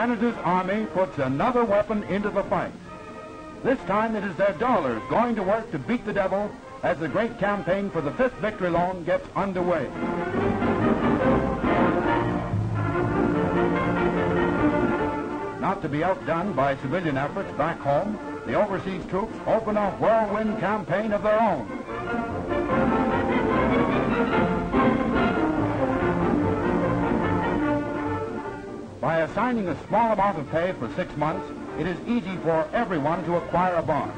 Canada's army puts another weapon into the fight. This time it is their dollars going to work to beat the devil as the great campaign for the 5th Victory Loan gets underway. Not to be outdone by civilian efforts back home, the overseas troops open a whirlwind campaign of their own. By assigning a small amount of pay for 6 months, it is easy for everyone to acquire a bond.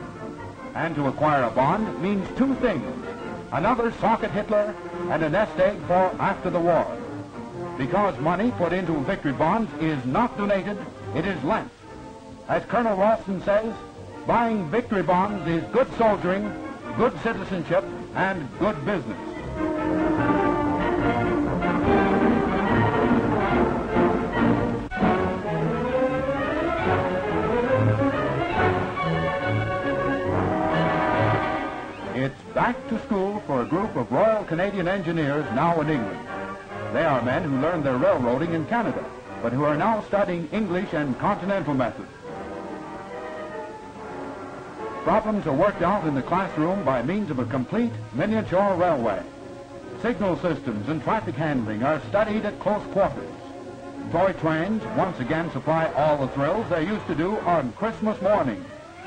And to acquire a bond means two things: another socket Hitler and a nest egg for after the war. Because money put into victory bonds is not donated, it is lent. As Colonel Ralston says, buying victory bonds is good soldiering, good citizenship, and good business. It's back to school for a group of Royal Canadian Engineers now in England. They are men who learned their railroading in Canada, but who are now studying English and continental methods. Problems are worked out in the classroom by means of a complete miniature railway. Signal systems and traffic handling are studied at close quarters. Toy trains once again supply all the thrills they used to do on Christmas morning.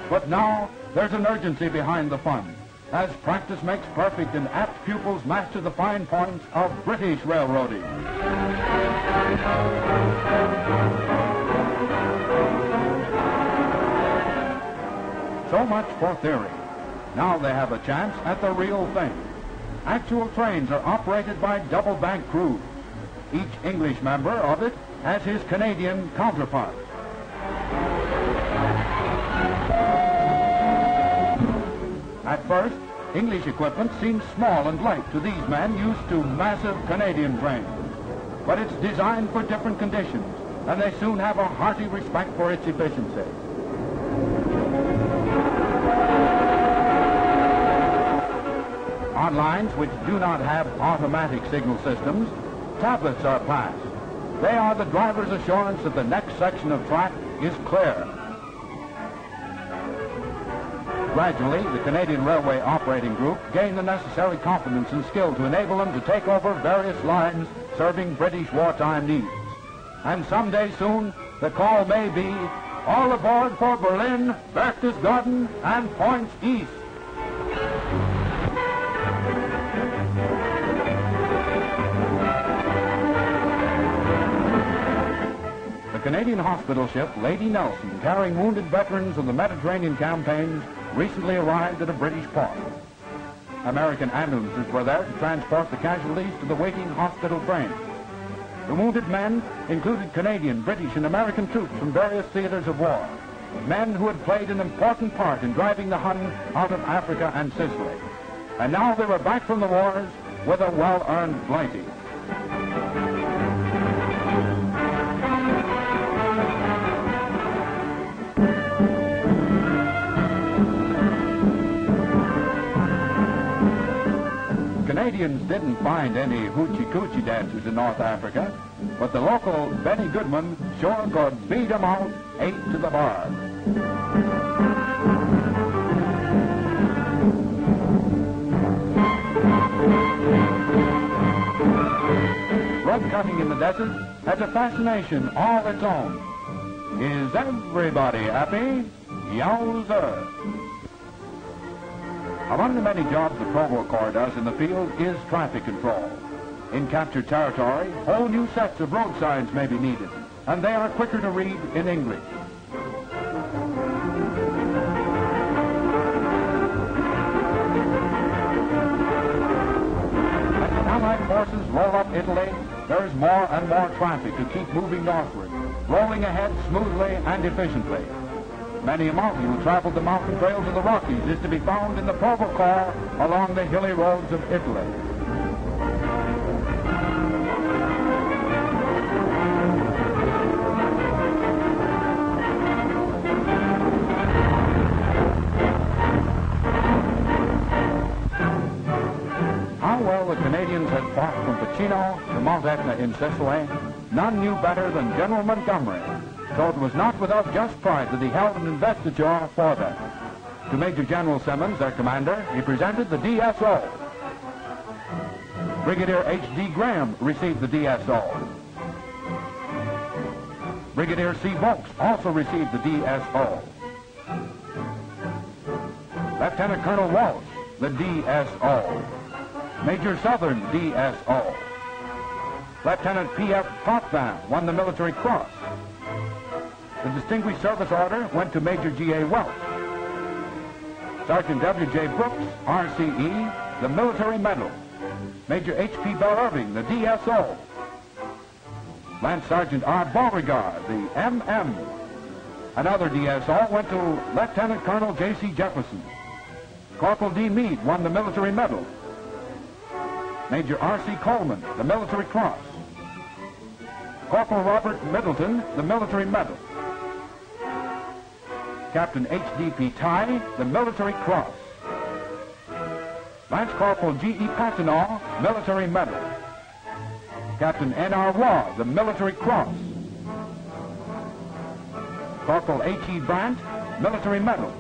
But now there's an urgency behind the fun, as practice makes perfect and apt pupils master the fine points of British railroading. So much for theory. Now they have a chance at the real thing. Actual trains are operated by double bank crews. Each English member of it has his Canadian counterpart. At first, English equipment seems small and light to these men used to massive Canadian trains. But it's designed for different conditions, and they soon have a hearty respect for its efficiency. On lines which do not have automatic signal systems, tablets are passed. They are the driver's assurance that the next section of track is clear. Gradually, the Canadian Railway Operating Group gained the necessary confidence and skill to enable them to take over various lines serving British wartime needs. And someday soon, the call may be, all aboard for Berlin, Berchtesgaden, and points east. The Canadian hospital ship Lady Nelson, carrying wounded veterans of the Mediterranean campaigns, recently arrived at a British port. American ambulances were there to transport the casualties to the waiting hospital trains. The wounded men included Canadian, British, and American troops from various theaters of war, men who had played an important part in driving the Hun out of Africa and Sicily. And now they were back from the wars with a well-earned blighty. Canadians didn't find any hoochie-coochie dancers in North Africa, but the local Benny Goodman sure could beat them out 8 to the bar. Rug cutting in the desert has a fascination all its own. Is everybody happy? Yowza! Among the many jobs the Provost Corps does in the field is traffic control. In captured territory, whole new sets of road signs may be needed, and they are quicker to read in English. As the Allied forces roll up Italy, there is more and more traffic to keep moving northward, rolling ahead smoothly and efficiently. Many a mountain who traveled the mountain trails of the Rockies is to be found in the Provost Corps along the hilly roads of Italy. How well the Canadians had fought from Patinaude to Mount Etna in Sicily, none knew better than General Montgomery, so it was not without just pride that he held an investiture for them. To Major General Simonds, their commander, he presented the DSO. Brigadier H.D. Graham received the DSO. Brigadier C. Vokes also received the DSO. Lieutenant Colonel Walsh, the DSO. Major Southern, DSO. Lieutenant P.F. Potvin won the Military Cross. The Distinguished Service Order went to Major G.A. Welsh. Sergeant W.J. Brooks, RCE, the Military Medal. Major H.P. Bell-Irving, the DSO. Lance Sergeant R. Beauregard, the MM. Another DSO went to Lieutenant Colonel J.C. Jefferson. Corporal D. Mead won the Military Medal. Major R.C. Coleman, the Military Cross. Corporal Robert Middleton, the Military Medal. Captain H.D.P. Tye, the Military Cross. Lance Corporal G.E. Patinaude, Military Medal. Captain N.R. Waugh, the Military Cross. Corporal H.E. Brant, Military Medal.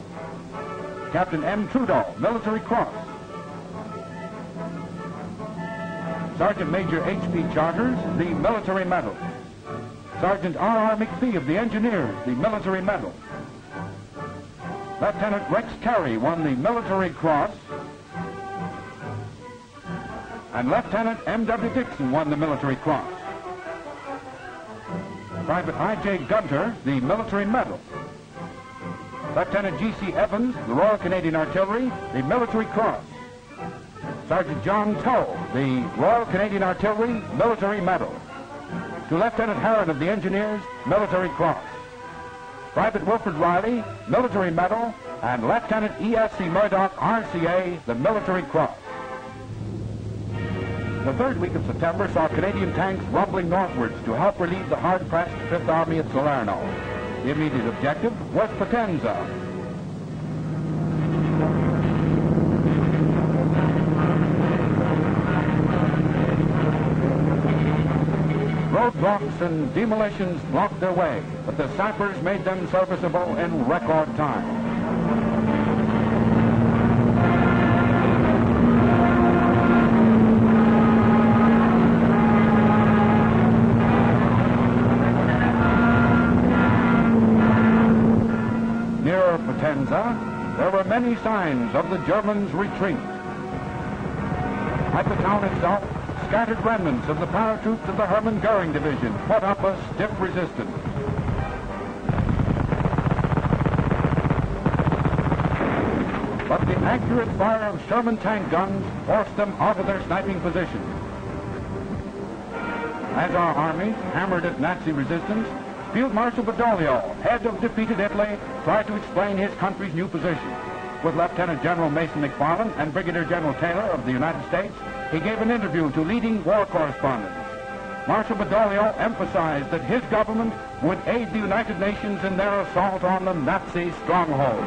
Captain M. Trudeau, Military Cross. Sergeant Major H.P. Charters, the Military Medal. Sergeant R.R. McPhee of the Engineers, the Military Medal. Lieutenant Rex Carey won the Military Cross. And Lieutenant M.W. Dixon won the Military Cross. Private I.J. Gunther, the Military Medal. Lieutenant G.C. Evans, the Royal Canadian Artillery, the Military Cross. Sergeant John Towell, the Royal Canadian Artillery, Military Medal. To Lieutenant Harrod of the Engineers, Military Cross. Private Wilford Riley, Military Medal, and Lieutenant E.F.C. Murdock, RCA, the Military Cross. The third week of September saw Canadian tanks rumbling northwards to help relieve the hard-pressed Fifth Army at Salerno. The immediate objective was Potenza. Roadblocks and demolitions blocked their way, but the sappers made them serviceable in record time. Near Potenza, there were many signs of the Germans' retreat. At the town itself, scattered remnants of the paratroops of the Hermann Goering Division put up a stiff resistance. But the accurate fire of Sherman tank guns forced them out of their sniping positions. As our army hammered at Nazi resistance, Field Marshal Badoglio, head of defeated Italy, tried to explain his country's new position. With Lieutenant General Mason McFarland and Brigadier General Taylor of the United States, he gave an interview to leading war correspondents. Marshal Badoglio emphasized that his government would aid the United Nations in their assault on the Nazi stronghold.